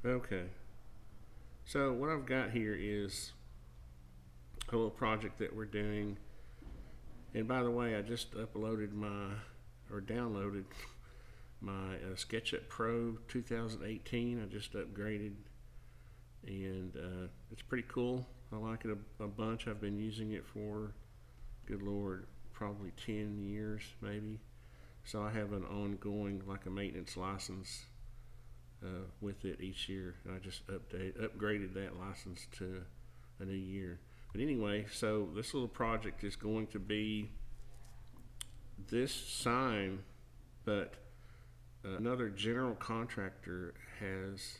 Okay. So what I've got here is a little project that we're doing. And by the way, I just uploaded or downloaded my SketchUp Pro 2018. I just upgraded, and it's pretty cool. I like it a bunch. I've been using it for, good Lord, probably 10 years maybe. So I have an ongoing, like a maintenance license with it each year. And I just upgraded that license to a new year. But anyway, so this little project is going to be this sign, but another general contractor has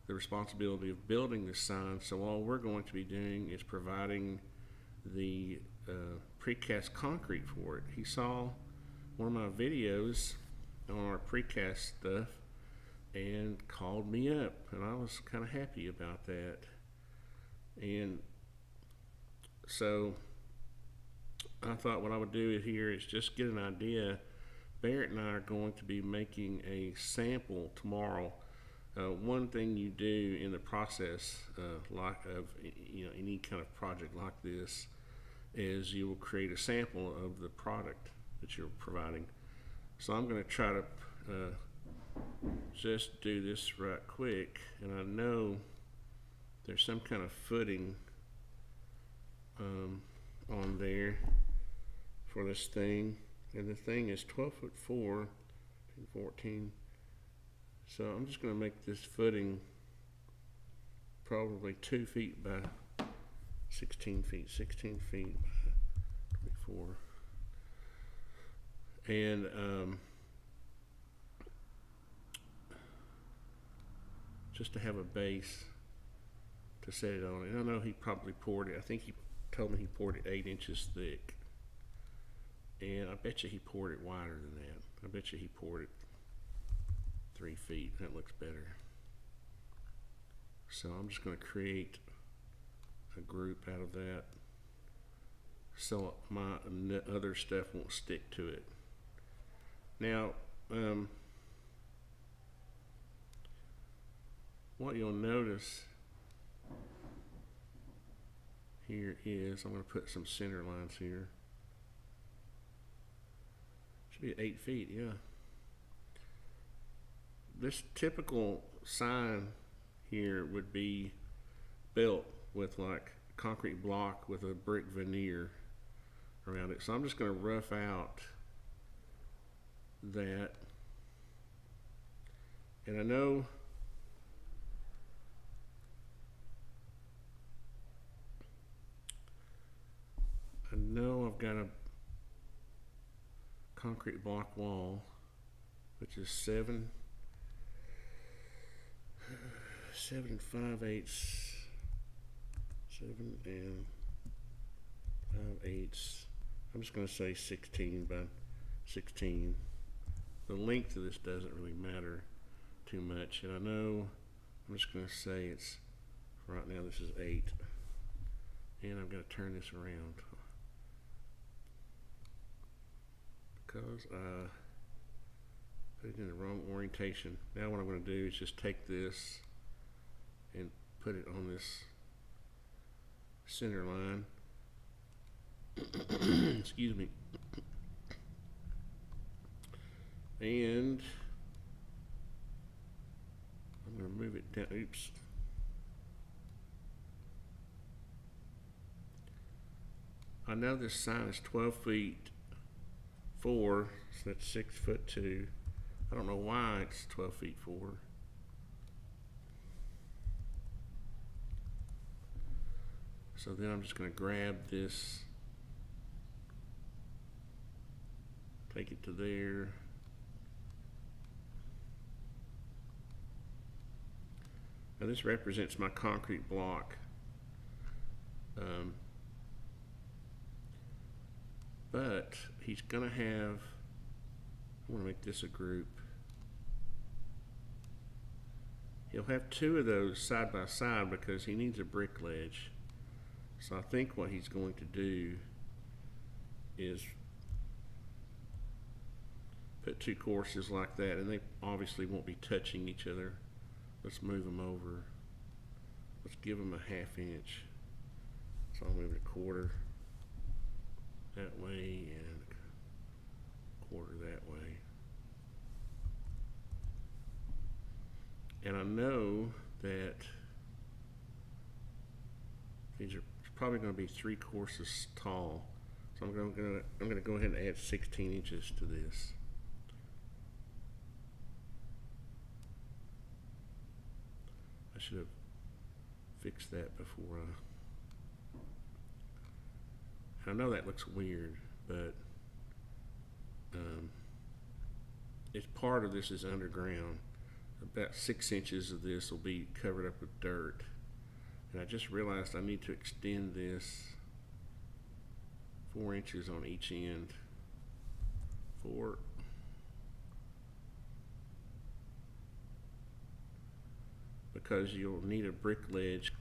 the responsibility of building this sign. So all we're going to be doing is providing the precast concrete for it. He saw one of my videos on our precast stuff and called me up, and I was kind of happy about that. And so I thought what I would do here is just get an idea. Barrett and I are going to be making a sample tomorrow. One thing you do in the process, like of any kind of project like this, is you will create a sample of the product that you're providing. So I'm going to try to just do this right quick, and I know there's some kind of footing on there for this thing, and the thing is 12'4", 14. So I'm just going to make this footing probably 2 feet by 16 feet, 16 feet by 24, and just to have a base to set it on. And I know he probably poured it. I think he told me he poured it 8 inches thick. And I bet you he poured it wider than that. I bet you he poured it 3 feet. That looks better. So I'm just going to create a group out of that so my other stuff won't stick to it. Now, what you'll notice here is I'm going to put some center lines here. Should be 8 feet, yeah. This typical sign here would be built with like concrete block with a brick veneer around it. So I'm just going to rough out that. And I know I've got a concrete block wall, which is 7 and 5/8, 7 and 5/8. I'm just going to say 16 by 16. The length of this doesn't really matter too much, and I know I'm just going to say it's, right now this is 8, and I'm going to turn this around because I put it in the wrong orientation. Now what I'm going to do is just take this and put it on this center line. Excuse me. And I'm going to move it down. Oops. I know this sign is 12 feet 4, so that's 6'2". I don't know why it's 12 feet 4. So then I'm just going to grab this, take it to there. Now this represents my concrete block. But he's going to have, I want to make this a group. He'll have 2 of those side by side because he needs a brick ledge. So I think what he's going to do is put 2 courses like that, and they obviously won't be touching each other, let's move them over. Let's give them a 1/2 inch. So I'll move it a 1/4 that way and a 1/4 that way. And I know that these are probably going to be 3 courses tall. So I'm going to go ahead and add 16 inches to this. I should have fixed that before I know that looks weird, but it's part of this is underground. About 6 inches of this will be covered up with dirt. And I just realized I need to extend this 4 inches on each end. 4. Because you'll need a brick ledge.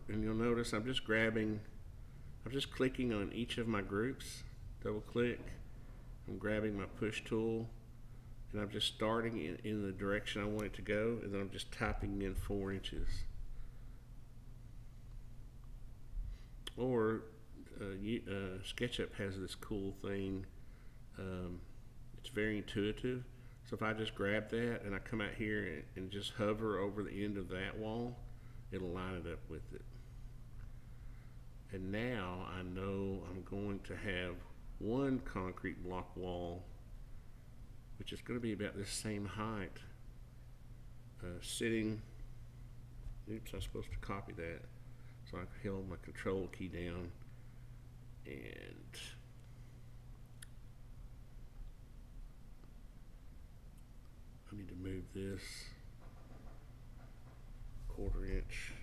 And you'll notice I'm just clicking on each of my groups, double click. I'm grabbing my push tool and I'm just starting in the direction I want it to go, and then I'm just typing in 4 inches. Or SketchUp has this cool thing, it's very intuitive. So if I just grab that and I come out here and just hover over the end of that wall, it'll line it up with it. And now I know I'm going to have one concrete block wall, which is going to be about this same height, sitting. Oops, I was supposed to copy that. So I held my control key down and I need to move this 1/4 inch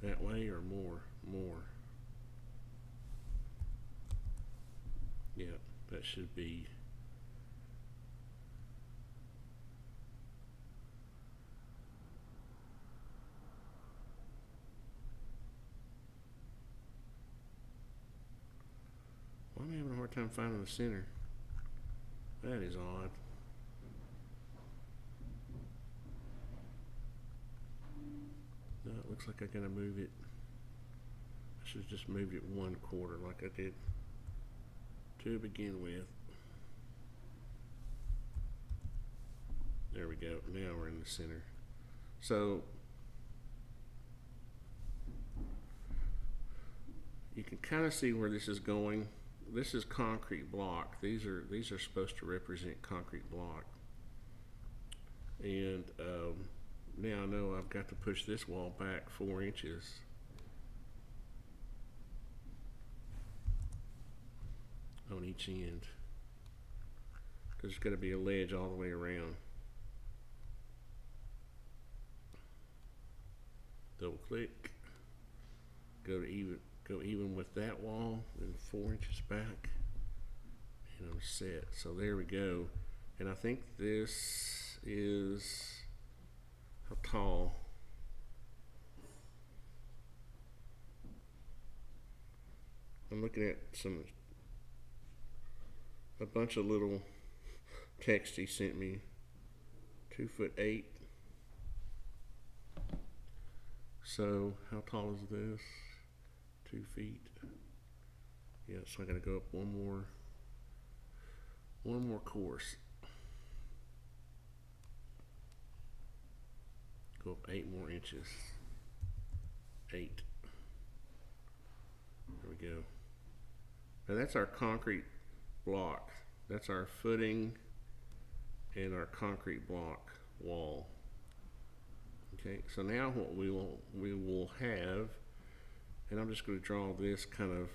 that way or more. Yeah, that should be. Well, I'm having a hard time finding the center. That is odd. No, it looks like I gotta move it. I should have just moved it 1/4 like I did to begin with. There we go. Now we're in the center. So you can kind of see where this is going. This is concrete block. These are supposed to represent concrete block. And now I know I've got to push this wall back 4 inches. On each end. Because there's got to be a ledge all the way around. Double click. Go even with that wall, then 4 inches back. And I'm set. So there we go. And I think this is how tall. I'm looking at a bunch of little text he sent me. 2'8". So how tall is this? 2 feet. Yeah, so I gotta go up one more course. Go up 8 more inches. 8. There we go. Now that's our concrete block. That's our footing and our concrete block wall. Okay, so now what we will have, and I'm just going to draw this kind of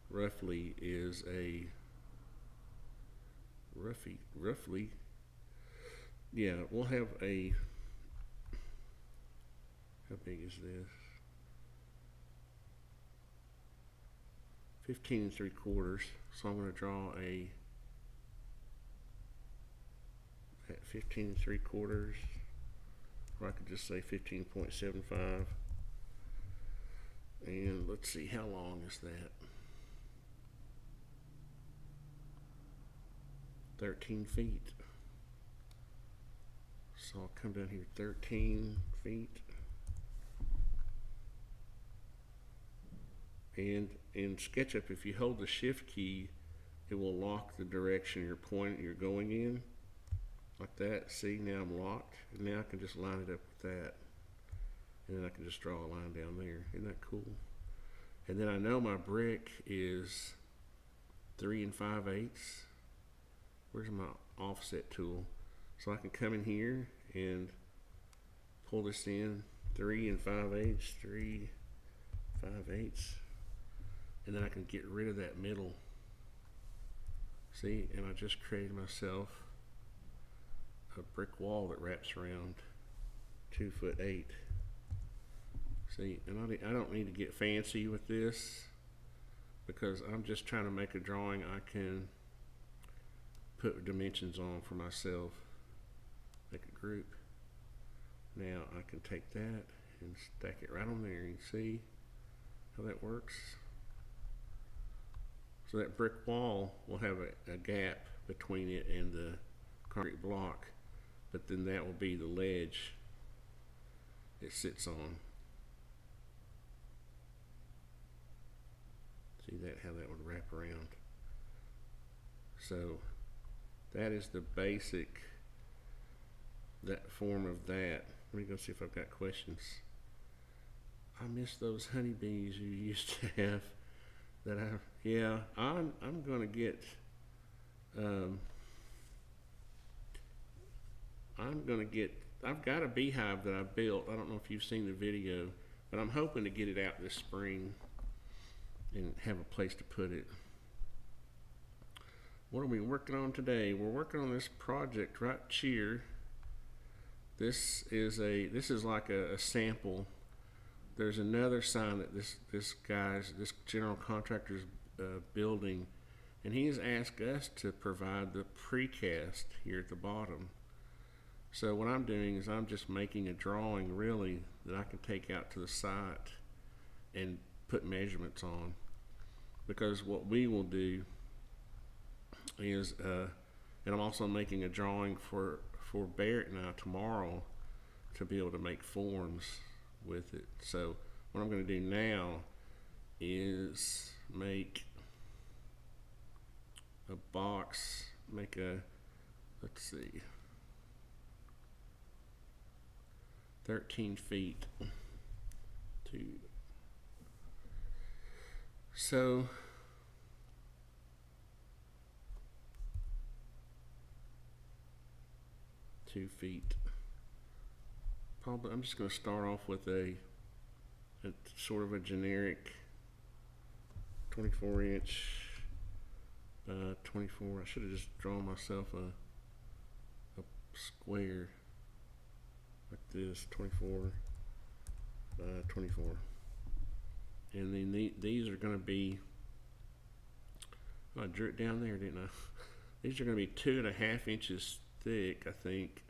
roughly, is a roughly, yeah, we'll have a, how big is this? 15 3/4. So I'm going to draw at 15 3/4, or I could just say 15.75. And let's see, how long is that? 13 feet. So I'll come down here 13 feet. And in SketchUp, if you hold the shift key, it will lock the direction you're going in. Like that. See, now I'm locked. And now I can just line it up with that. And then I can just draw a line down there. Isn't that cool? And then I know my brick is 3 5/8. Where's my offset tool? So I can come in here and pull this in 3 5/8, 3 5/8, and then I can get rid of that middle. See, and I just created myself a brick wall that wraps around 2'8". See, and I don't need to get fancy with this because I'm just trying to make a drawing I can put dimensions on for myself. Make a group. Now I can take that and stack it right on there. You see how that works? So that brick wall will have a gap between it and the concrete block, but then that will be the ledge it sits on. See that, how that would wrap around. So that is the basic, that form of that. Let me go see if I've got questions. I miss those honeybees you used to have. Yeah, I'm gonna get, I've got a beehive that I built. I don't know if you've seen the video, but I'm hoping to get it out this spring and have a place to put it. What are we working on today? We're working on this project right here. This is like a sample. There's another sign that this general contractor's building, and he has asked us to provide the precast here at the bottom. So what I'm doing is I'm just making a drawing really that I can take out to the site and put measurements on, because what we will do is, and I'm also making a drawing for Barrett and I tomorrow to be able to make forms with it. So what I'm going to do now is make a box, let's see, 13 feet to, so feet. Probably I'm just going to start off with a sort of a generic 24 inch 24. I should have just drawn myself a square like this, 24 by 24, and then these are going to be, I drew it down there, didn't I? These are going to be 2.5 inches thick, I think.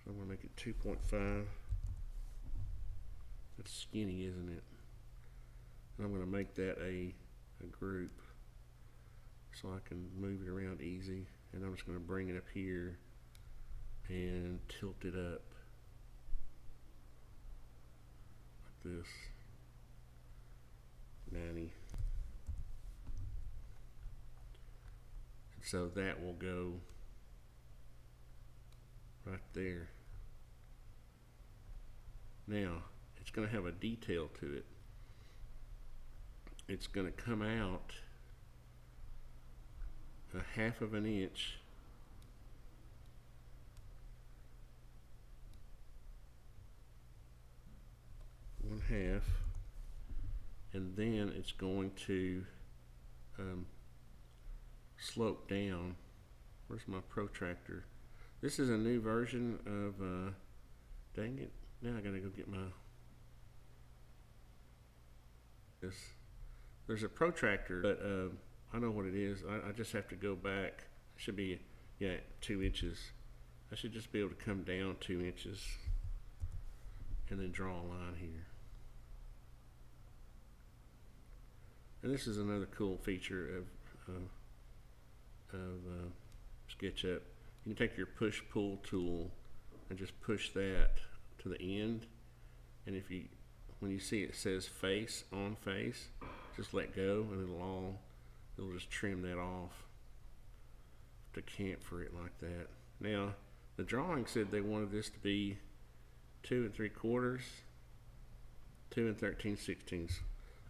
So I'm going to make it 2.5. That's skinny, isn't it? And I'm going to make that a group so I can move it around easy. And I'm just going to bring it up here and tilt it up like this, 90. And so that will go right there. Now it's going to have a detail to it. It's going to come out 1/2 inch and then it's going to slope down. Where's my protractor? This is a new version of, dang it, now I gotta go get there's a protractor, but I know what it is. I just have to go back. It should be, 2 inches. I should just be able to come down 2 inches and then draw a line here. And this is another cool feature of SketchUp. You can take your push-pull tool and just push that to the end, and when you see it says face on face, just let go, and it'll just trim that off to chamfer it like that. Now, the drawing said they wanted this to be 2 3/4, 2 13/16.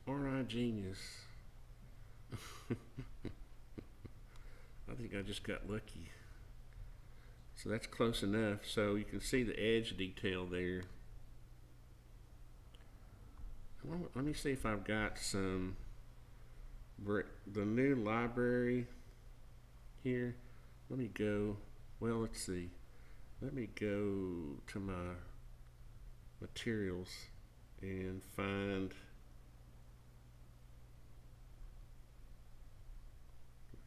Aren't I genius? I think I just got lucky. So that's close enough. So you can see the edge detail there. Let me see if I've got some brick. The new library here. Let me go. Well, let's see. Let me go to my materials and find.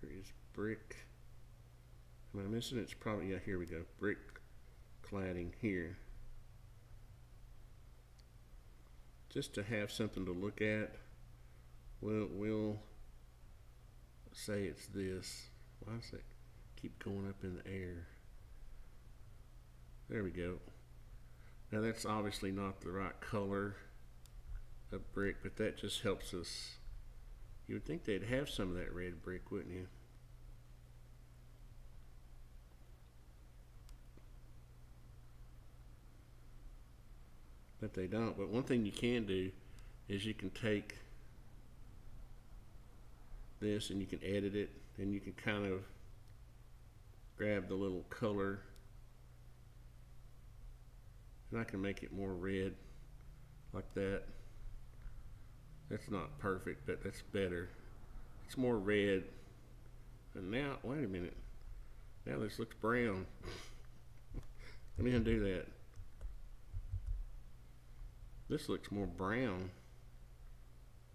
Where is brick? Am I missing it? It's probably, yeah, here we go. Brick cladding here. Just to have something to look at, we'll say it's this. Why does it keep going up in the air? There we go. Now that's obviously not the right color of brick, but that just helps us. You would think they'd have some of that red brick, wouldn't you? But they don't. But one thing you can do is you can take this and you can edit it, and you can kind of grab the little color, and I can make it more red like that. That's not perfect, but that's better. It's more red. And now, wait a minute. Now this looks brown. Let me undo that. This looks more brown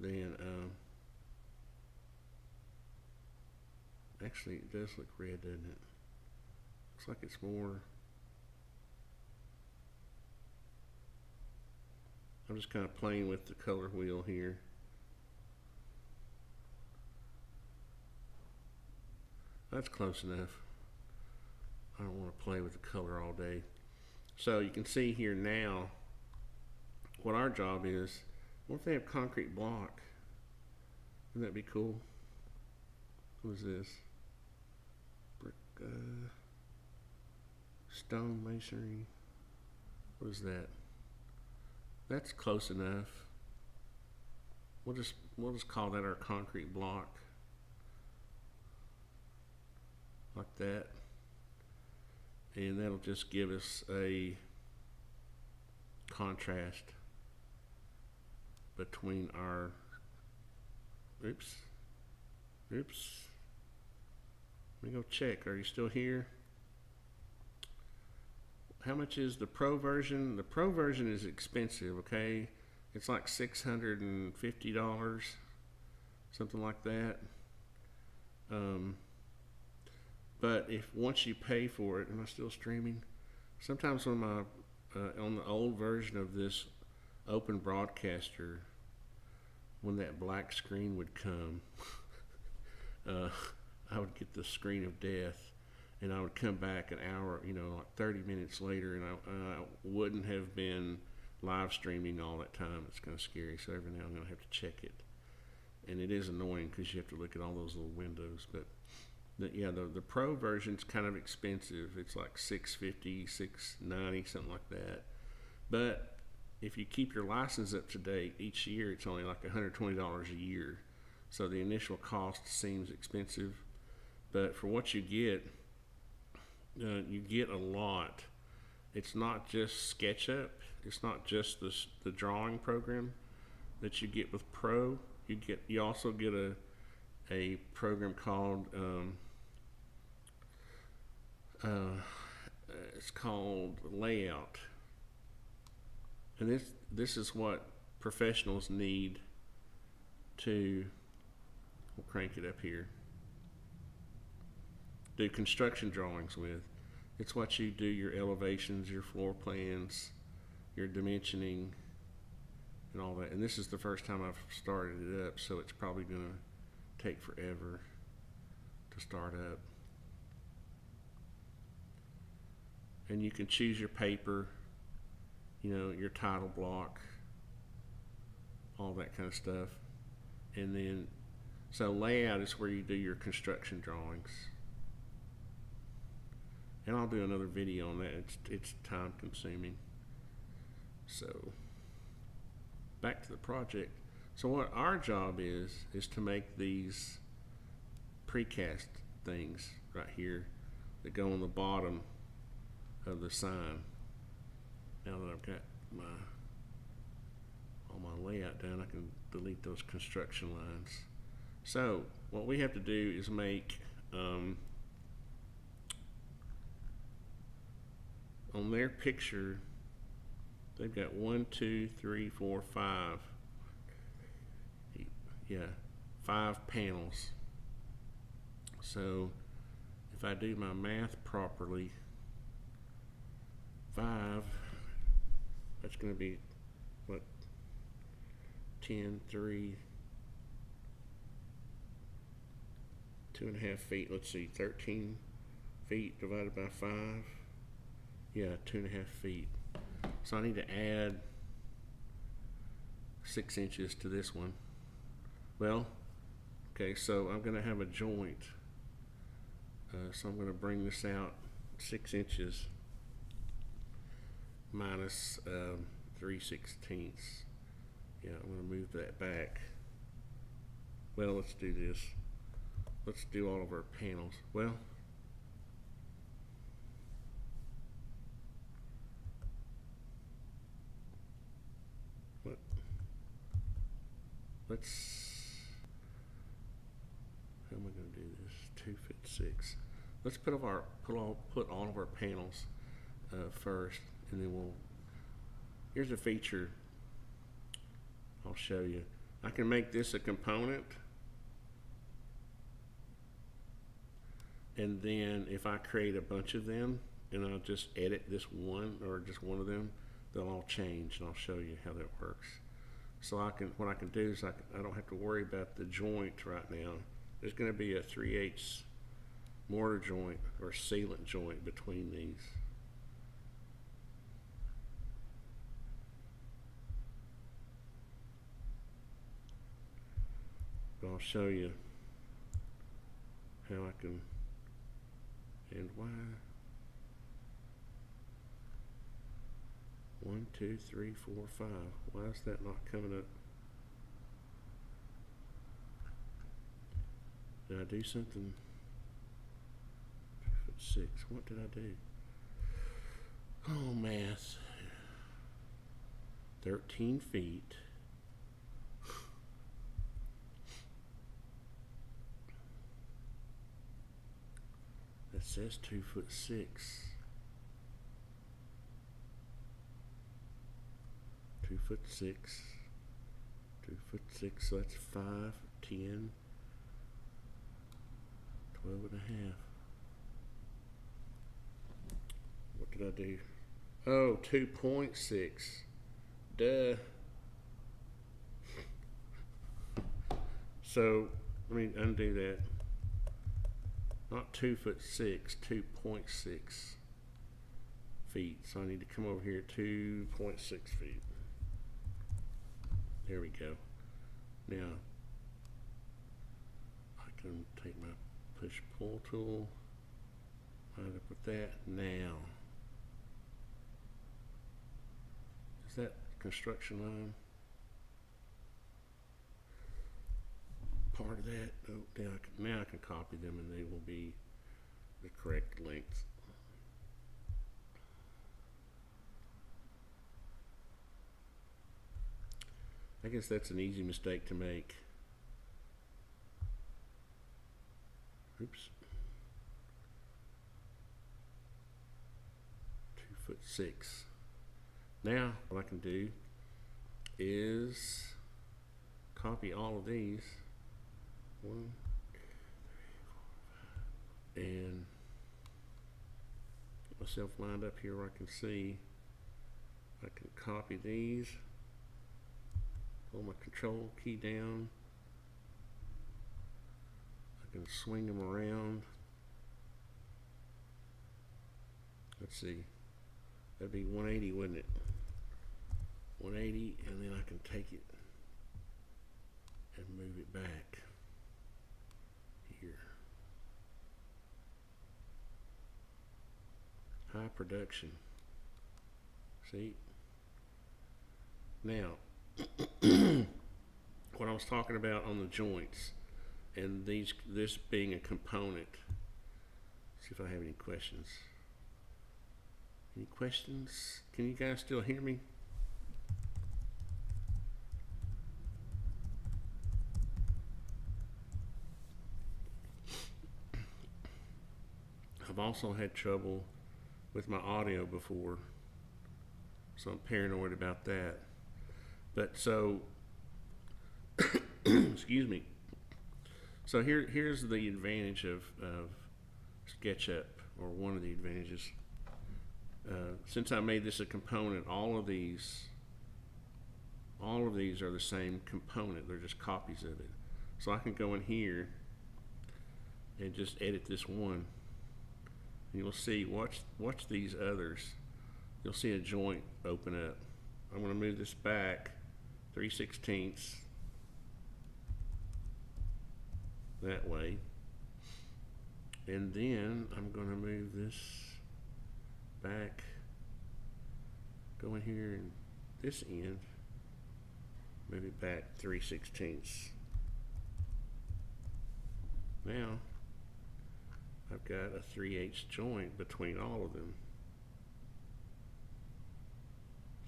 than, actually it does look red, doesn't it? Looks like it's more, I'm just kind of playing with the color wheel here. That's close enough. I don't want to play with the color all day. So you can see here now what our job is. What if they have concrete block? Wouldn't that be cool? What is this? Brick, stone masonry. What is that? That's close enough. We'll just call that our concrete block. Like that. And that'll just give us a contrast between our, oops, let me go check. Are you still here? How much is the pro version? The pro version is expensive, okay? It's like $650, something like that. But if once you pay for it, am I still streaming? Sometimes when my on the old version of this open broadcaster, when that black screen would come, I would get the screen of death, and I would come back an hour, like 30 minutes later, and I wouldn't have been live streaming all that time. It's kind of scary, so every now and then I have to check it, and it is annoying because you have to look at all those little windows. But the pro version's kind of expensive. It's like $650, $690, something like that. But if you keep your license up to date each year, it's only like $120 a year. So the initial cost seems expensive, but for what you get a lot. It's not just SketchUp. It's not just the drawing program that you get with Pro. You also get a program called it's called Layout, and this is what professionals need to, we'll crank it up here, do construction drawings with. It's what you do your elevations, your floor plans, your dimensioning, and all that. And this is the first time I've started it up, so it's probably gonna take forever to start up. And you can choose your paper, you know, your title block, all that kind of stuff. And then, so layout is where you do your construction drawings. And I'll do another video on that. It's time consuming. So back to the project. So what our job is to make these precast things right here that go on the bottom of the sign. Now that I've got all my layout down, I can delete those construction lines. So what we have to do is make on their picture, they've got 1, 2, 3, 4, 5. Yeah, 5 panels. So if I do my math properly, 5, that's going to be what, 10, 3, 2.5 feet. Let's see, 13 feet divided by 5. Yeah, 2.5 feet. So I need to add 6 inches to this one. Well, okay, so I'm going to have a joint. So I'm going to bring this out 6 inches minus 3/16. Yeah, I'm going to move that back. Well, let's do this. Let's do all of our panels. Well, how am I going to do this? 2'6". Let's put all of our panels first, and then here's a feature I'll show you. I can make this a component, and then if I create a bunch of them and I'll just edit this one or just one of them, they'll all change, and I'll show you how that works. So what I can do is I don't have to worry about the joint right now. There's going to be a 3/8 mortar joint or sealant joint between these. But I'll show you how I can, and why. 1, 2, 3, 4, 5. Why is that not coming up? Did I do something? 2'6". What did I do? Oh, math. 13 feet. That says 2'6". 2'6". 2'6", so that's 5, 10, 12 and a half. What did I do? Oh, 2.6. Duh. So, let me undo that. Not 2'6", 2.6 feet. So I need to come over here 2.6 feet. There we go. Now, I can take my push-pull tool, line up with that. Now, is that construction line part of that? Oh, now I can copy them and they will be the correct length. I guess that's an easy mistake to make. Oops. 2'6". Now, what I can do is copy all of these. 1, 2, 3, 4, 5. And get myself lined up here where I can see. I can copy these. hold my control key down. I can swing them around. Let's see, that'd be 180, wouldn't it? 180, and then I can take it and move it back here. High production. See? Now, what I was talking about on the joints and this being a component. See if I have any questions. Any questions? Can you guys still hear me? I've also had trouble with my audio before, so I'm paranoid about that. But so, excuse me. So here's the advantage of SketchUp, or one of the advantages. Since I made this a component, all of these are the same component. They're just copies of it. So I can go in here and just edit this one. And you'll see, watch these others. You'll see a joint open up. I'm going to move this back 3/16 that way. And then I'm going to move this back, go in here and this end, move it back 3/16. Now I've got a 3/8 joint between all of them.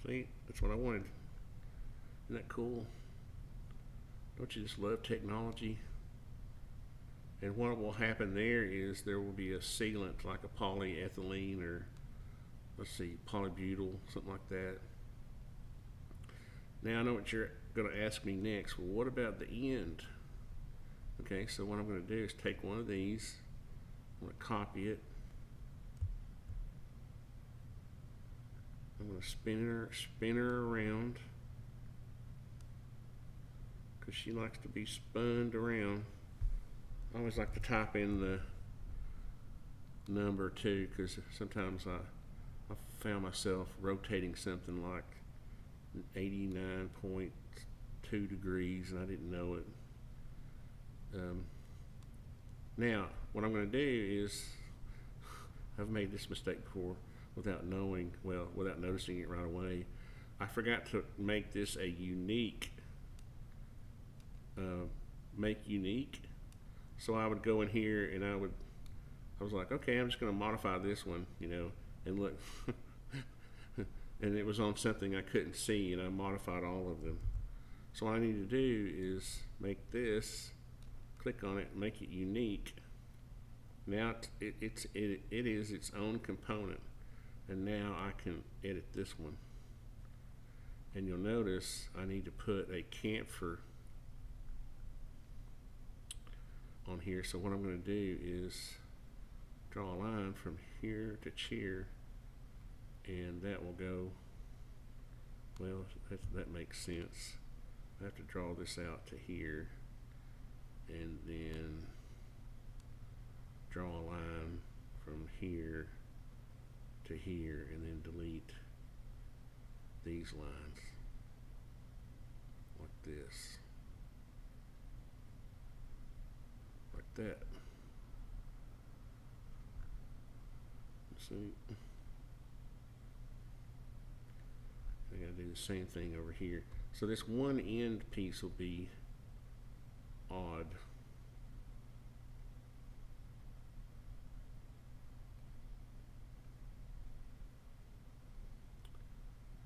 See, that's what I wanted. Isn't that cool? Don't you just love technology? And what will happen there is there will be a sealant like a polyethylene, or let's see, polybutyl, something like that. Now I know what you're going to ask me next. Well, what about the end? Okay, so what I'm going to do is take one of these, I'm going to copy it. I'm going to spin her around, because she likes to be spun around. I always like to type in the number too, because sometimes I found myself rotating something like 89.2 degrees and I didn't know it. Now, what I'm going to do is, I've made this mistake before without noticing it right away. I forgot to make this a unique, make unique. So I would go in here and I was like, okay, I'm just going to modify this one, and look, and it was on something I couldn't see, and I modified all of them. So what I need to do is make this, click on it, make it unique. Now it is its own component, and now I can edit this one. And you'll notice I need to put a chamfer on here. So what I'm going to do is draw a line from here to here, and that will go, well, that makes sense. I have to draw this out to here, and then draw a line from here to here, and then delete these lines like this, like that. See, I gotta do the same thing over here. So this one end piece will be odd.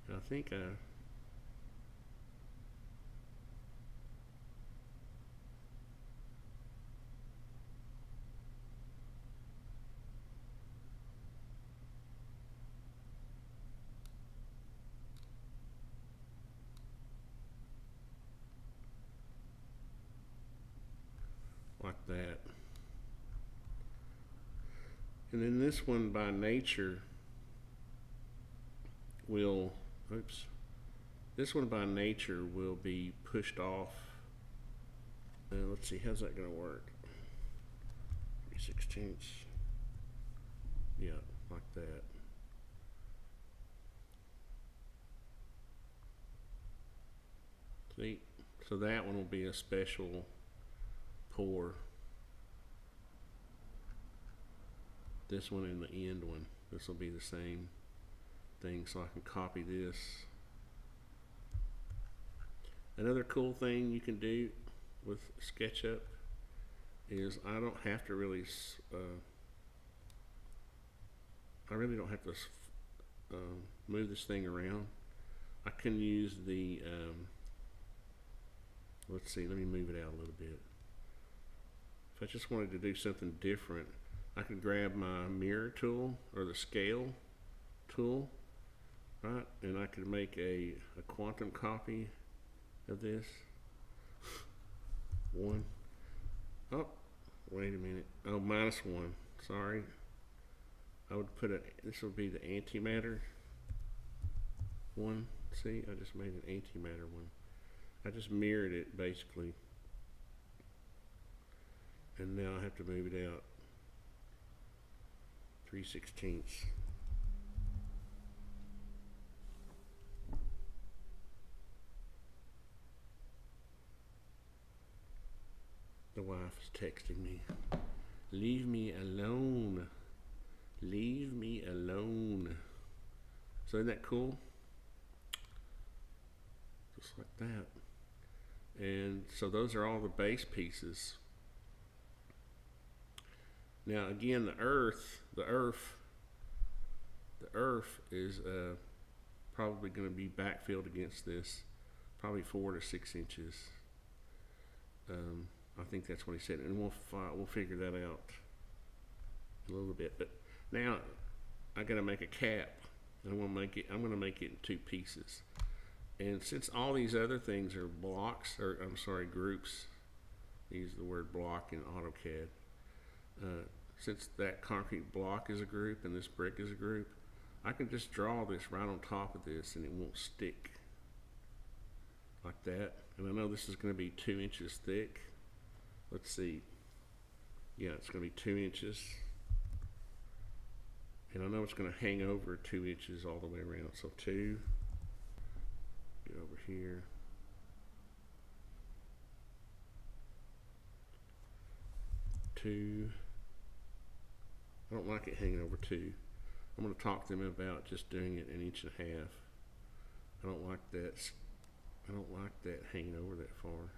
And I think like that. And then this one by nature will, oops, This one by nature will be pushed off. Let's see, how's that going to work? 3/16. Yeah, like that. See, so that one will be a special pour. This one and the end one, this will be the same thing, so I can copy this. Another cool thing you can do with SketchUp is I don't have to really, I really don't have to move this thing around. I can use the, let's see, let me move it out a little bit. If I just wanted to do something different, I could grab my mirror tool or the scale tool, right? And I could make a quantum copy of this. One. Oh, wait a minute. Oh, -1. Sorry. I would put this would be the antimatter one. See, I just made an antimatter one. I just mirrored it basically. And now I have to move it out 3/16. The wife is texting me. Leave me alone. Leave me alone. So isn't that cool? Just like that. And so those are all the base pieces. Now again, the earth is probably going to be backfilled against this, probably 4 to 6 inches. I think that's what he said, and we'll figure that out in a little bit. But now I got to make a cap. I'm going to make it in 2 pieces. And since all these other things are blocks, or I'm sorry, groups, I use the word block in AutoCAD. Since that concrete block is a group and this brick is a group, I can just draw this right on top of this and it won't stick like that. And I know this is going to be 2 inches thick. Let's see. Yeah, it's going to be 2 inches. And I know it's going to hang over 2 inches all the way around. So 2, get over here. 2. I don't like it hanging over 2. I'm going to talk to them about just doing it 1.5 inches. I don't like that hanging over that far.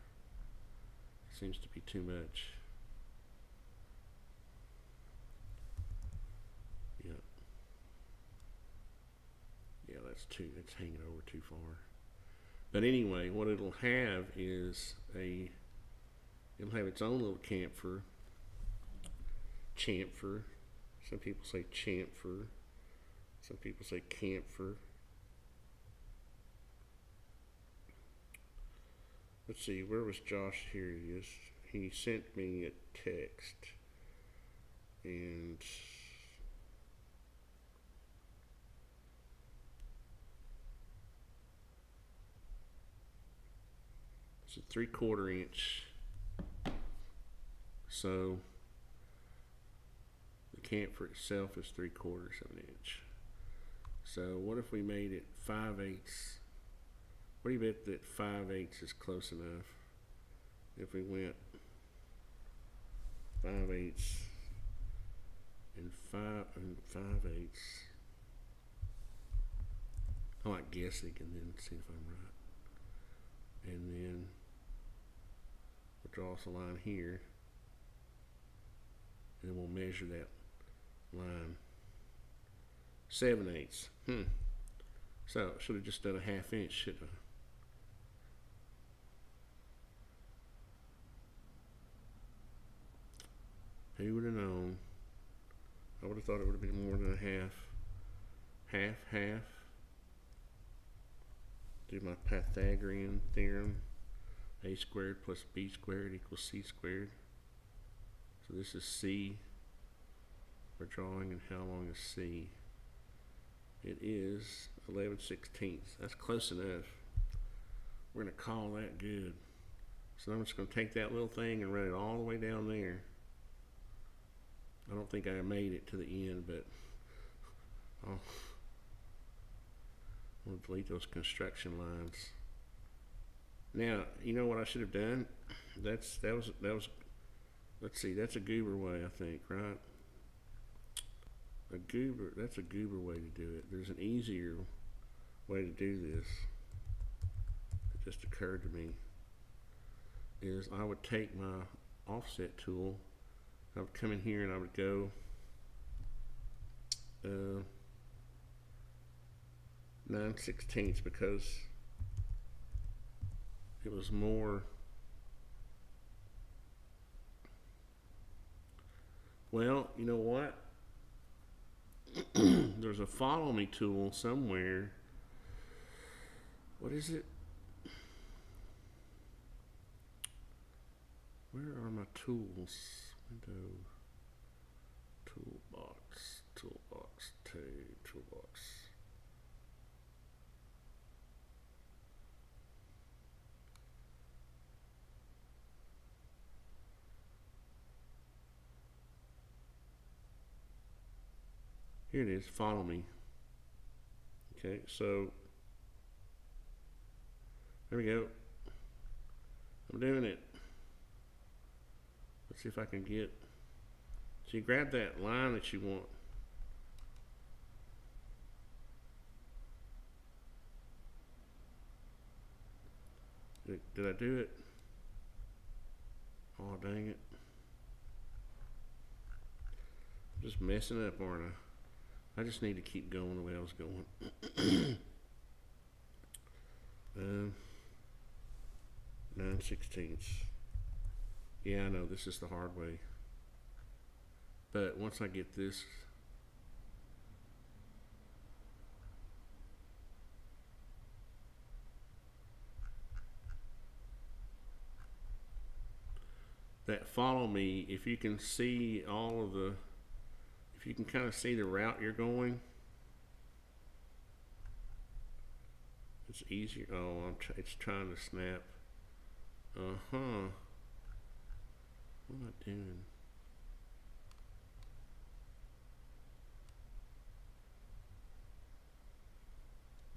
It seems to be too much. Yeah. Yeah, that's it's hanging over too far. But anyway, what it'll have is it'll have its own little chamfer. Some people say chamfer. Some people say camphor. Let's see, where was Josh? Here he is. He sent me a text. And it's a 3/4 inch. So the camphor itself is 3/4 of an inch. So what if we made it 5/8? What do you bet that 5/8 is close enough? If we went 5/8 and 5/8. I like guessing and then see if I'm right. And then we'll draw us a line here. And then we'll measure that line. 7/8. So I should have just done a 1/2 inch, shouldn't I? Who would have known? I would have thought it would have been more than a half. Half. Do my Pythagorean theorem. A squared plus B squared equals C squared. So this is C. We're drawing, and how long is C? It is 11/16. That's close enough. we're gonna call that good. So I'm just gonna take that little thing and run it all the way down there. I don't think I made it to the end, but I'll delete those construction lines. Now, you know what I should have done? That was let's see, that's a goober way, I think, right? That's a goober way to do it. There's an easier way to do this. It just occurred to me. Is I would take my offset tool, I would come in here and I would go 9/16 because it was more, well, you know what? There's a follow me tool somewhere. What is it? Where are my tools? Window, toolbox, toolbox, toolbox. Here it is, follow me. Okay, so there we go. I'm doing it. Let's see if I can get, so you grab that line that you want. Did I do it? Oh, dang it. I'm just messing up, aren't I? I just need to keep going the way I was going. 9/16. Yeah, I know this is the hard way. But once I get this, that follow me, if you can see all of the, if you can kind of see the route you're going, it's easier. Oh, it's trying to snap. What am I doing?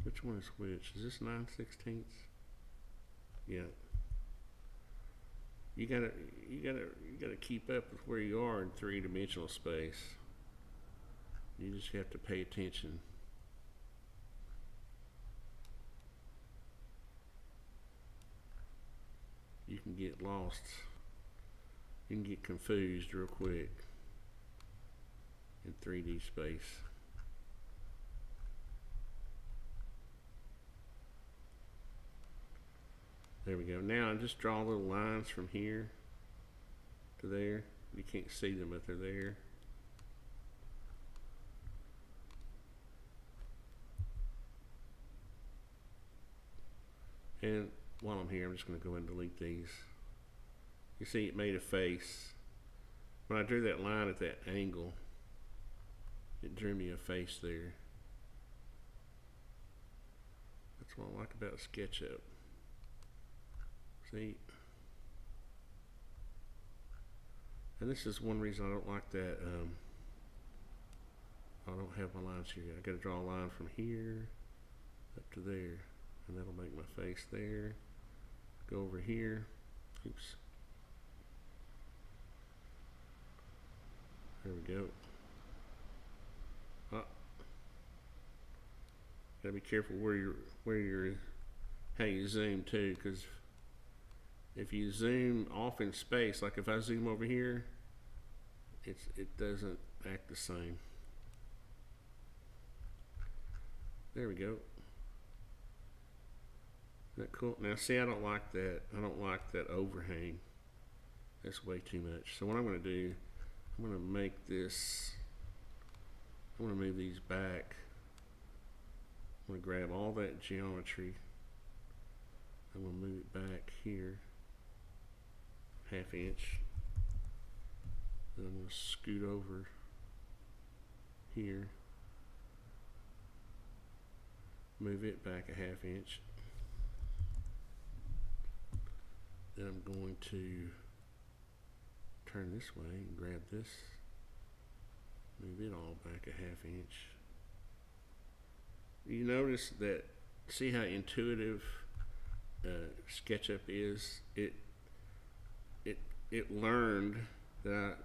Which one is which? Is this 9/16? Yeah. You gotta keep up with where you are in three-dimensional space. You just have to pay attention. You can get lost. You can get confused real quick in 3D space. There we go. Now I just draw little lines from here to there. You can't see them, but they're there. And while I'm here, I'm just going to go and delete these. You see it made a face. When I drew that line at that angle, it drew me a face there. That's what I like about SketchUp. See? And this is one reason I don't like that. I don't have my lines here. I got to draw a line from here up to there, and that'll make my face there. Go over here. Oops. There we go. Gotta be careful how you zoom too, because if you zoom off in space, like if I zoom over here, it doesn't act the same. There we go. Isn't that cool? Now see, I don't like that. I don't like that overhang. That's way too much. So what I'm going to do, I'm going to make this, I'm going to move these back. I'm going to grab all that geometry. I'm going to move it back here, 1/2 inch. Then I'm going to scoot over here, move it back 1/2 inch. Then I'm going to turn this way and grab this, move it all back a half inch. You notice that, see how intuitive SketchUp is? It learned that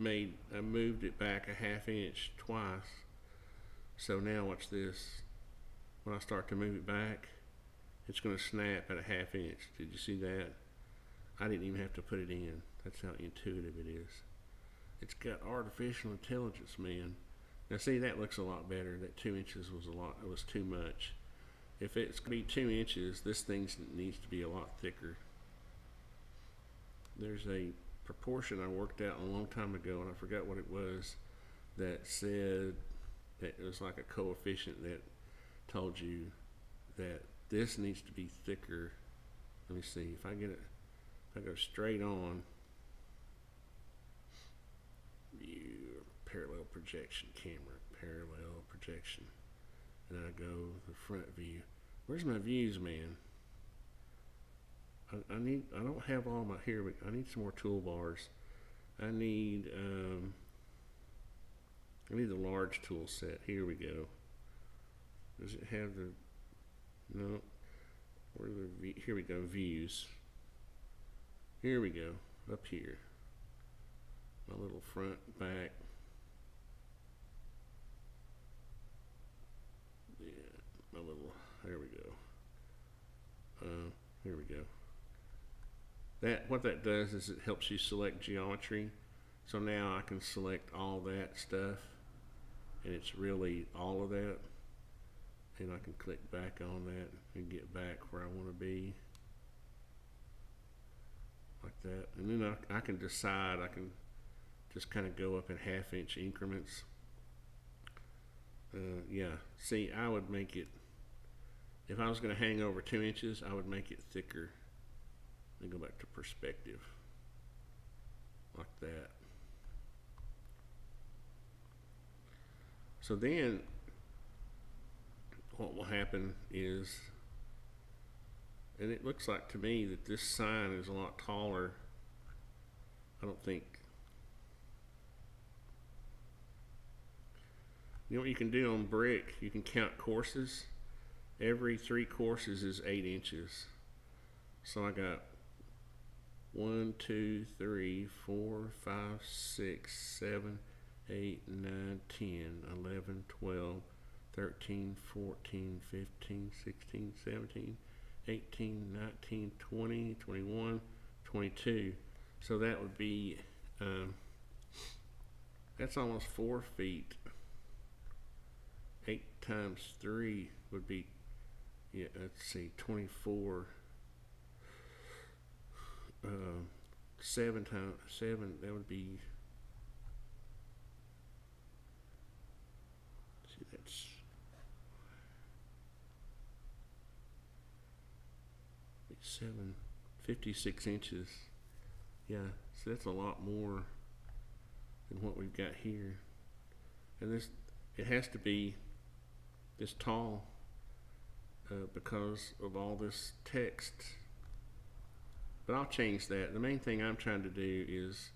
I moved it back a half inch twice. So now watch this. When I start to move it back, it's going to snap at a half inch. Did you see that? I didn't even have to put it in. That's how intuitive it is. It's got artificial intelligence, man. Now see, that looks a lot better. That 2 inches was it was too much. If it's going to be 2 inches, this thing needs to be a lot thicker. There's a proportion I worked out a long time ago, and I forgot what it was, that said that it was like a coefficient that told you that this needs to be thicker. Let me see if I get it. If I go straight on view, parallel projection, camera, parallel projection, and I go the front view. Where's my views, man? I don't have all my here. I need some more toolbars. I need the large tool set. Here we go. Does it have the, no, where the, here we go, views. Here we go, up here. My little front, back. Yeah, my little, there we go. Here we go. What that does is it helps you select geometry. So now I can select all that stuff, and it's really all of that. And I can click back on that and get back where I want to be, like that. And then I can decide, I can just kind of go up in half inch increments. Yeah, see, I would make it, if I was going to hang over 2 inches, I would make it thicker. Then go back to perspective, like that. So then what will happen is, and it looks like to me that this sign is a lot taller. I don't think, you know what you can do on brick? You can count courses. Every 3 courses is 8 inches. So I got 1, 2, 3, 4, 5, 6, 7, 8, 9, 10, 11, 12, 13, 14, 15, 16, 17, 18, 19, 20, 21, 22. So that would be, that's almost 4 feet. 8 times 3 would be, yeah, let's see, 24. 7 times 7, that would be, see, that's 56 inches. Yeah, so that's a lot more than what we've got here. And this, it has to be this tall because of all this text. But I'll change that. The main thing I'm trying to do is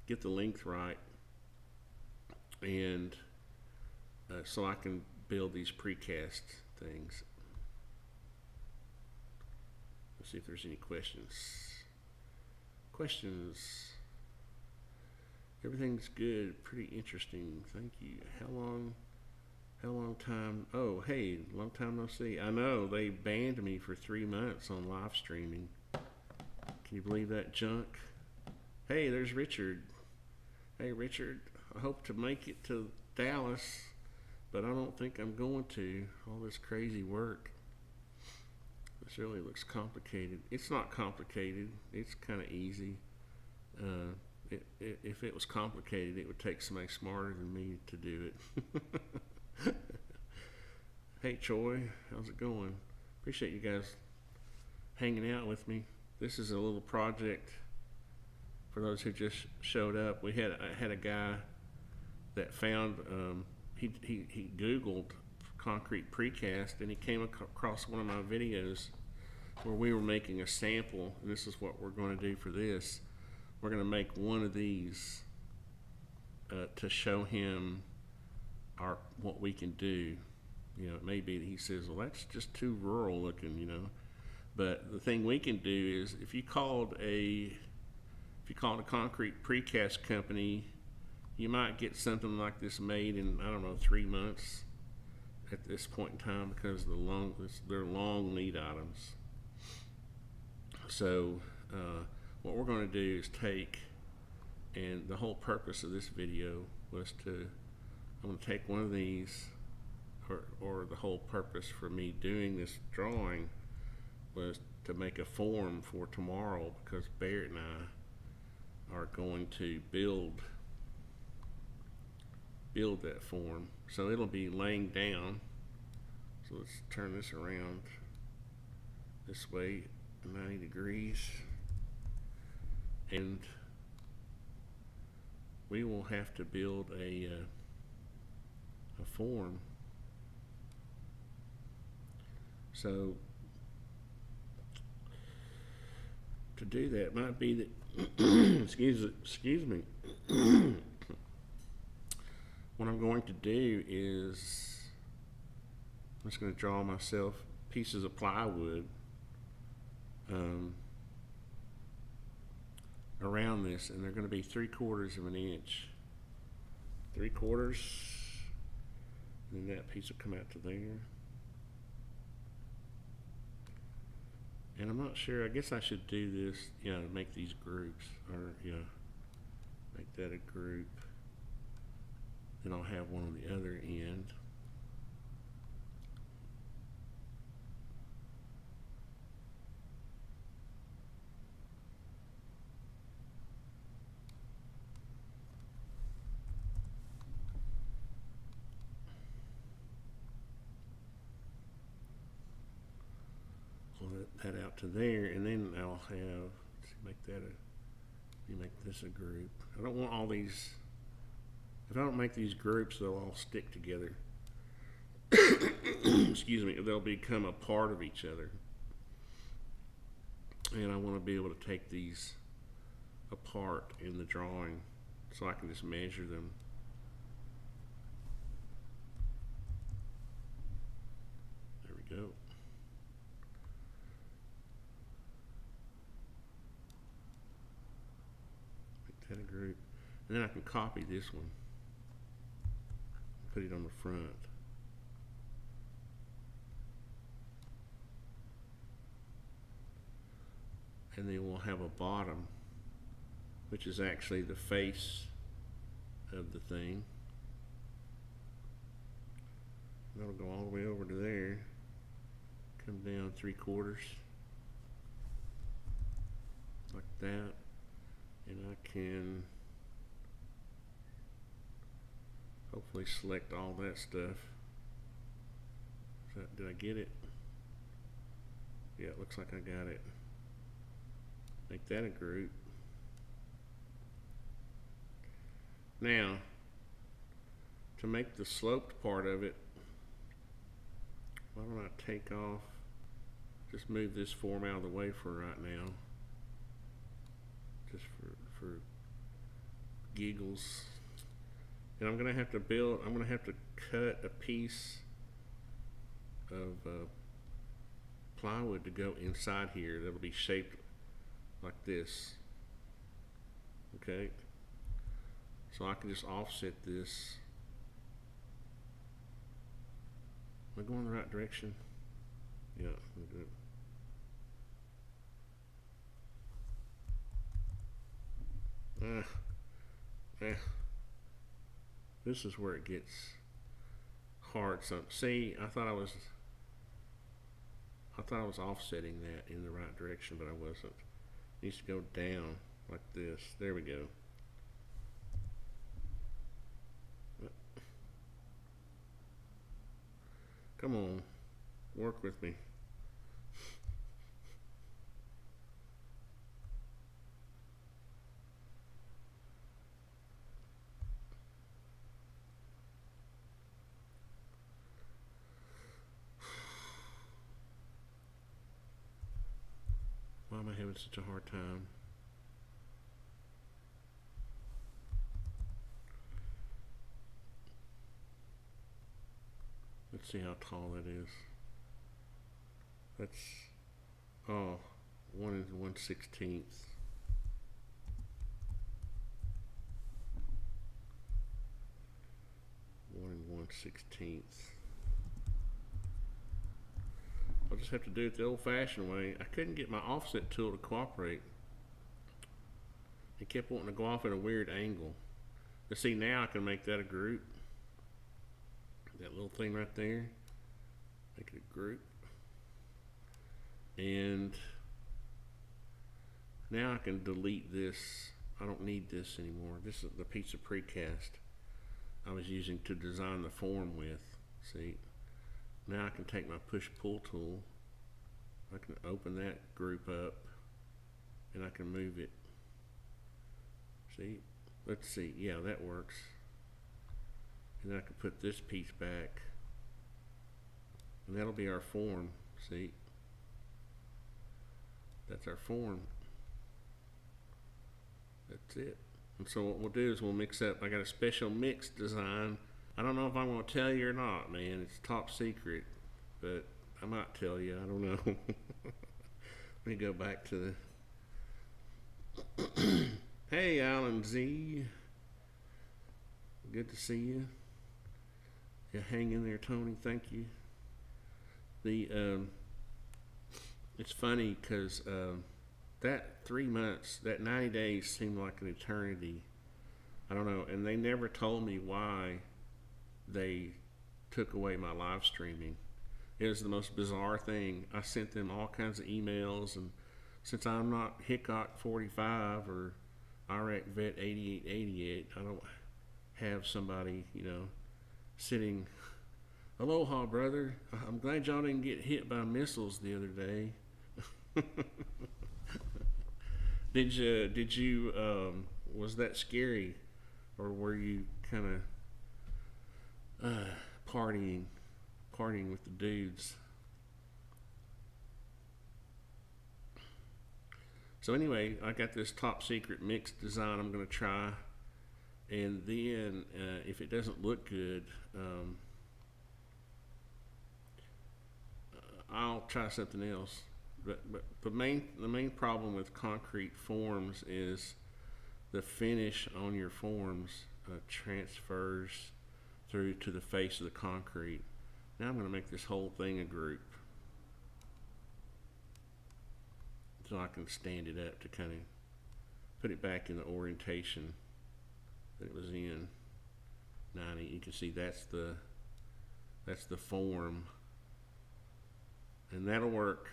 get the length right, and so I can build these precast things. Let's see if there's any questions. Everything's good, pretty interesting, thank you. How long time, oh hey, long time no see. I know, they banned me for 3 months on live streaming. Can you believe that junk? Hey, there's Richard. Hey Richard, I hope to make it to Dallas, but I don't think I'm going to. All this crazy work. This really looks complicated. It's not complicated. It's kind of easy. If it was complicated, it would take somebody smarter than me to do it. Hey Troy, how's it going? Appreciate you guys hanging out with me. This is a little project for those who just showed up. I had a guy that found, he Googled concrete precast, and he came across one of my videos where we were making a sample, and this is what we're going to do for this. We're going to make one of these to show him what we can do. You know, it may be that he says, well, that's just too rural looking, you know. But the thing we can do is, if you called a concrete precast company, you might get something like this made in, I don't know, 3 months at this point in time, because they're long lead items. So what we're going to do is and the whole purpose of this video was I'm going to take one of these, or the whole purpose for me doing this drawing was to make a form for tomorrow, because Barrett and I are going to build that form. So it'll be laying down. So let's turn this around this way 90 degrees, and we will have to build a form. So to do that might be that excuse me. What I'm going to do is I'm just going to draw myself pieces of plywood around this, and they're going to be 3/4 of an inch. 3/4, and then that piece will come out to there. And I'm not sure, I guess I should do this, make these groups, or make that a group. Then I'll have one on the other end. That out to there, and then I'll have, make this a group. I don't want all these, if I don't make these groups, they'll all stick together. Excuse me, they'll become a part of each other. And I want to be able to take these apart in the drawing so I can just measure them. There we go. A group, and then I can copy this one, put it on the front, and then we'll have a bottom, which is actually the face of the thing. That'll go all the way over to there, come down 3/4 like that. And I can hopefully select all that stuff. Did I get it? Yeah, it looks like I got it. Make that a group. Now, to make the sloped part of it, why don't I take off, just move this form out of the way for right now. Just for giggles. And I'm gonna have to cut a piece of plywood to go inside here that'll be shaped like this. Okay, so I can just offset this. Am I going in the right direction? Yeah, I'm good. This is where it gets hard. So see, I thought I was offsetting that in the right direction, but I wasn't. It needs to go down like this. There we go. Come on, work with me. am I having such a hard time? Let's see how tall that is. That's, oh, 1 1/16. 1 1/16. I'll just have to do it the old-fashioned way. I couldn't get my offset tool to cooperate. It kept wanting to go off at a weird angle. But see, now I can make that a group. That little thing right there. Make it a group. And now I can delete this. I don't need this anymore. This is the piece of precast I was using to design the form with. See, now I can take my push-pull tool. I can open that group up and I can move it. See, let's see, yeah, that works. And then I can put this piece back and that'll be our form. See, that's our form. That's it. And so what we'll do is we'll mix up. I got a special mix design. I don't know if I'm going to tell you or not, man. It's top secret, but I might tell you. I don't know. Let me go back to the. Hey, Alan Z. Good to see you. Yeah, hang in there, Tony. Thank you. It's funny because that 3 months, that 90 days seemed like an eternity. I don't know, and they never told me why they took away my live streaming. It was the most bizarre thing. I sent them all kinds of emails, and since I'm not Hickok 45 or Iraq Vet 8888, I don't have somebody, sitting, aloha, brother. I'm glad y'all didn't get hit by missiles the other day. Did you was that scary, or were you kind of partying with the dudes? So anyway, I got this top secret mix design I'm going to try, and then if it doesn't look good, I'll try something else. But the main problem with concrete forms is the finish on your forms transfers through to the face of the concrete. Now I'm going to make this whole thing a group so I can stand it up to kind of put it back in the orientation that it was in. 90. You can see that's the form, and that'll work.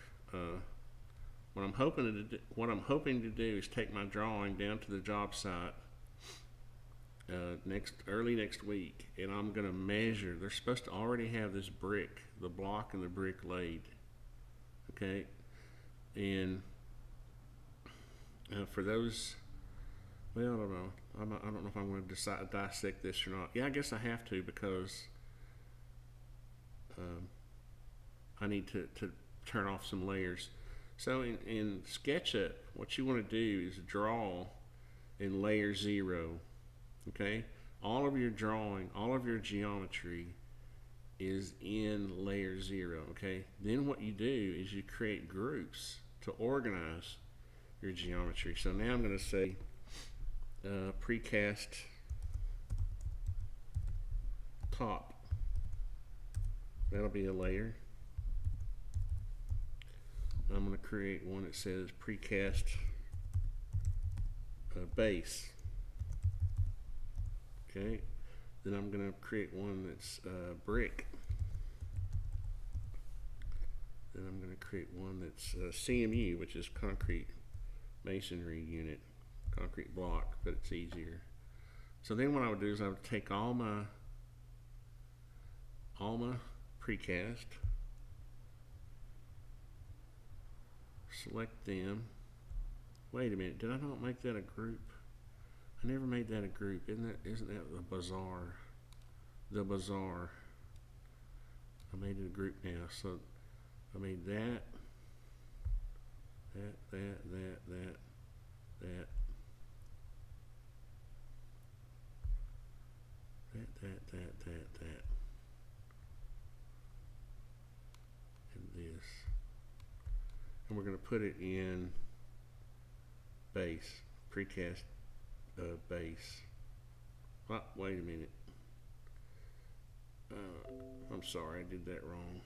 What I'm hoping to do is take my drawing down to the job site early next week, and I'm going to measure. They're supposed to already have this brick, the block and the brick laid. Okay, and for those, well, I don't know. I don't know if I'm going to dissect this or not. Yeah, I guess I have to, because I need to turn off some layers. So in SketchUp, what you want to do is draw in layer 0. Okay, all of your drawing, all of your geometry is in layer 0. Okay, then what you do is you create groups to organize your geometry. So now I'm going to say precast top. That'll be a layer. I'm going to create one that says precast base. Okay, then I'm going to create one that's brick. Then I'm going to create one that's CMU, which is concrete masonry unit, concrete block, but it's easier. So then what I would do is I would take all my precast, select them. Wait a minute, did I not make that a group? I never made that a group. Isn't that the bazaar? The bazaar. I made it a group now. So I made that. that. And this. And we're going to put it in base, precast base. Oh, wait a minute. I'm sorry, I did that wrong.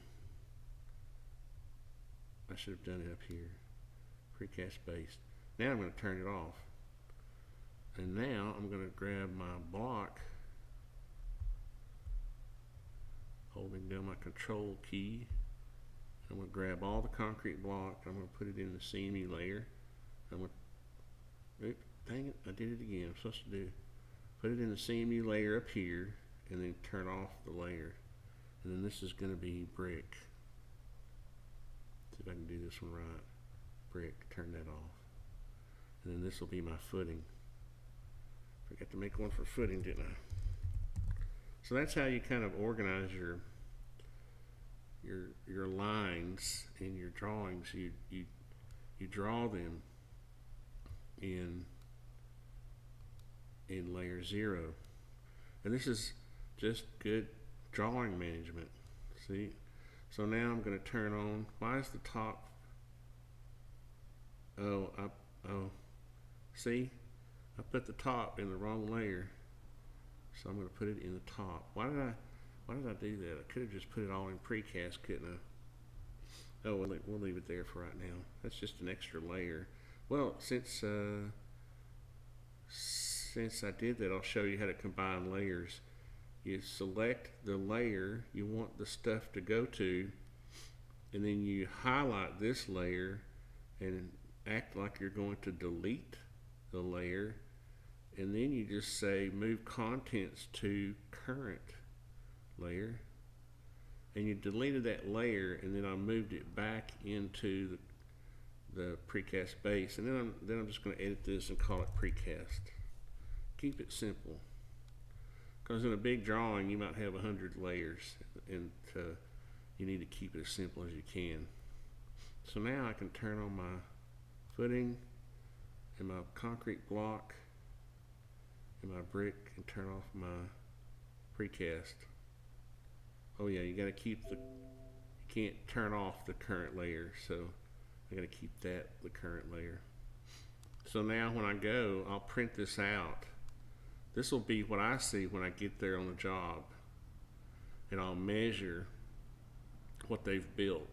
I should have done it up here. Precast base. Now I'm going to turn it off. And now I'm going to grab my block, holding down my control key. I'm going to grab all the concrete block. I'm going to put it in the CMU layer. I'm going to, oops, dang it, I did it again. I'm supposed to do, put it in the CMU layer up here, and then turn off the layer. And then this is going to be brick. See if I can do this one right. Brick, turn that off. And then this will be my footing. Forgot to make one for footing, didn't I? So that's how you kind of organize your lines in your drawings. You draw them in layer 0. And this is just good drawing management. See? So now I'm going to turn on, why is the top, see? I put the top in the wrong layer. So I'm going to put it in the top. Why did I do that? I could have just put it all in precast, couldn't I? Oh, we'll leave it there for right now. That's just an extra layer. Well, since I did that, I'll show you how to combine layers. You select the layer you want the stuff to go to, and then you highlight this layer and act like you're going to delete the layer, and then you just say move contents to current layer, and you deleted that layer, and then I moved it back into the precast base, and then I'm just going to edit this and call it precast. Keep it simple, because in a big drawing you might have 100 layers, and you need to keep it as simple as you can. So now I can turn on my footing and my concrete block and my brick and turn off my precast. Oh yeah, you got to keep you can't turn off the current layer, so I got to keep that the current layer. So now when I go, I'll print this out. This will be what I see when I get there on the job, and I'll measure what they've built,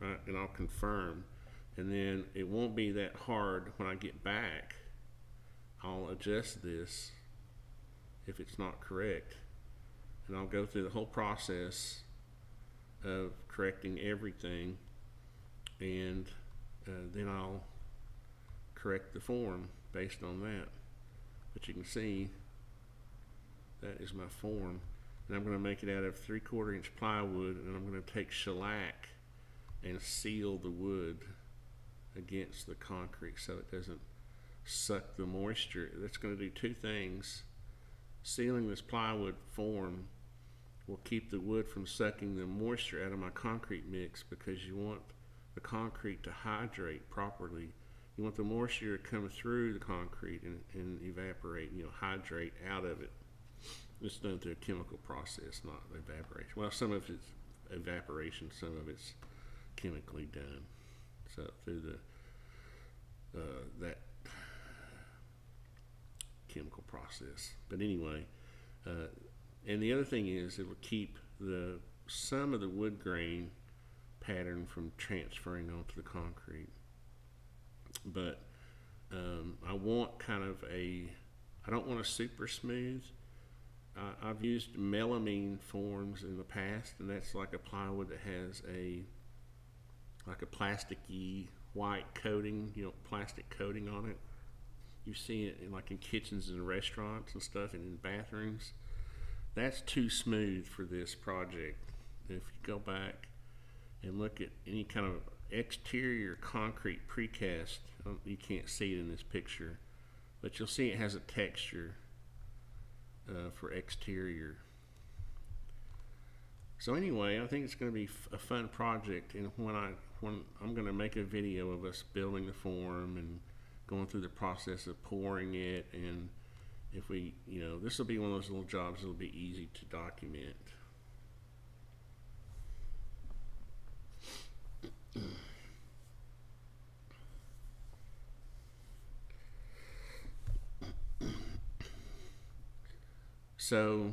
right? And I'll confirm, and then it won't be that hard when I get back. I'll adjust this if it's not correct, and I'll go through the whole process of correcting everything, and then I'll correct the form based on that. But you can see that is my form, and I'm going to make it out of 3/4 inch plywood, and I'm going to take shellac and seal the wood against the concrete so it doesn't suck the moisture. That's going to do two things. Sealing this plywood form will keep the wood from sucking the moisture out of my concrete mix, because you want the concrete to hydrate properly. You want the moisture to come through the concrete and evaporate, hydrate out of it. It's done through a chemical process, not evaporation. Well, some of it's evaporation, some of it's chemically done. So through that chemical process. But anyway, and the other thing is it will keep some of the wood grain pattern from transferring onto the concrete. But I want I don't want a super smooth. I've used melamine forms in the past, and that's like a plywood that has like a plasticky white coating, plastic coating on it. You see it in kitchens and restaurants and stuff, and in bathrooms. That's too smooth for this project. If you go back and look at any kind of exterior concrete precast, you can't see it in this picture, but you'll see it has a texture for exterior. So anyway, I think it's going to be a fun project, and when I'm going to make a video of us building the form and going through the process of pouring it, and if we, this will be one of those little jobs that'll be easy to document. So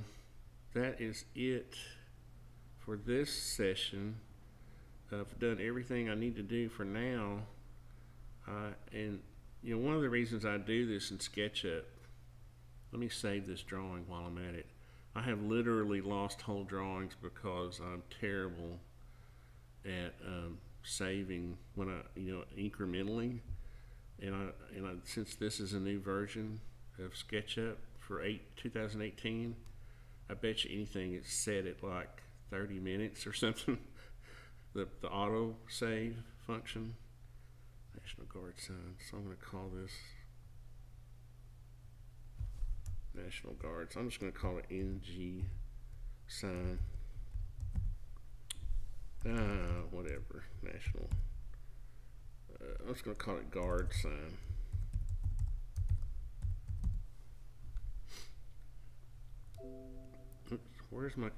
that is it for this session. I've done everything I need to do for now. And one of the reasons I do this in SketchUp, let me save this drawing while I'm at it. I have literally lost whole drawings because I'm terrible at saving when incrementally. And since this is a new version of SketchUp for 2018, I bet you anything it's set at like 30 minutes or something. the auto save function. National Guard sign. So I'm going to call this National Guard. So I'm just going to call it NG sign. Whatever. National. I'm just going to call it Guard sign. Oops, where's my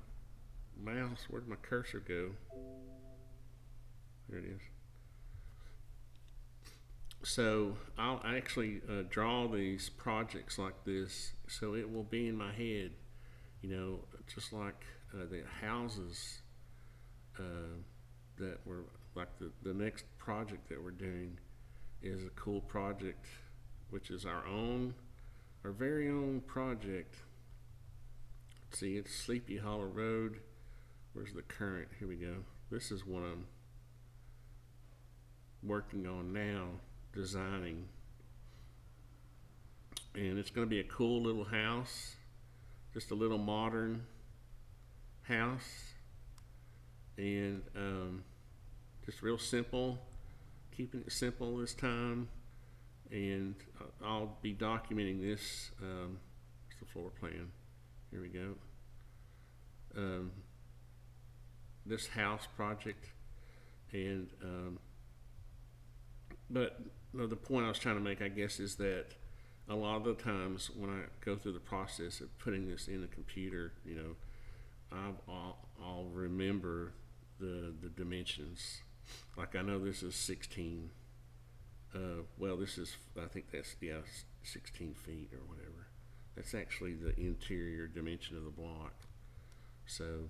mouse? Where'd my cursor go? There it is. So I'll actually draw these projects like this, so it will be in my head, just like the houses that were like the next project that we're doing is a cool project, which is our very own project. See, it's Sleepy Hollow Road. Where's the current? Here we go. This is what I'm working on now, designing. And it's going to be a cool little house, just a little modern house, and just real simple, keeping it simple this time. And I'll be documenting this. It's the floor plan. Here we go. This house project, and but the point I was trying to make, I guess, is that a lot of the times when I go through the process of putting this in the computer, I'll remember the dimensions. Like I know this is 16. Well, this is, I think that's 16 feet or whatever. That's actually the interior dimension of the block. So,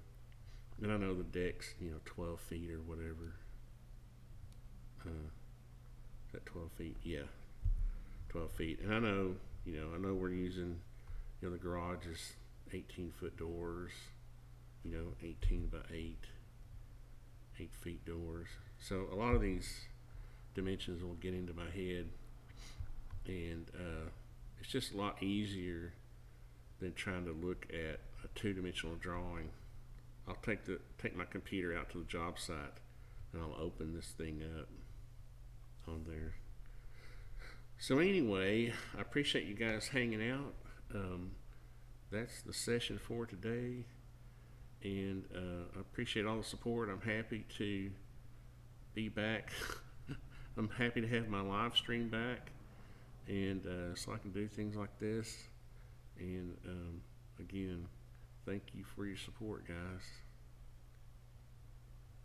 and I know the deck's 12 feet or whatever. Is that 12 feet? Yeah, 12 feet. And I know we're using, the garage is 18-foot doors, 18 by 8 feet doors. So a lot of these dimensions will get into my head, and it's just a lot easier than trying to look at a two-dimensional drawing. I'll take my computer out to the job site, and I'll open this thing up on there. So anyway, I appreciate you guys hanging out. That's the session for today, and I appreciate all the support. I'm happy to be back. I'm happy to have my live stream back, and so I can do things like this. And again, thank you for your support, guys.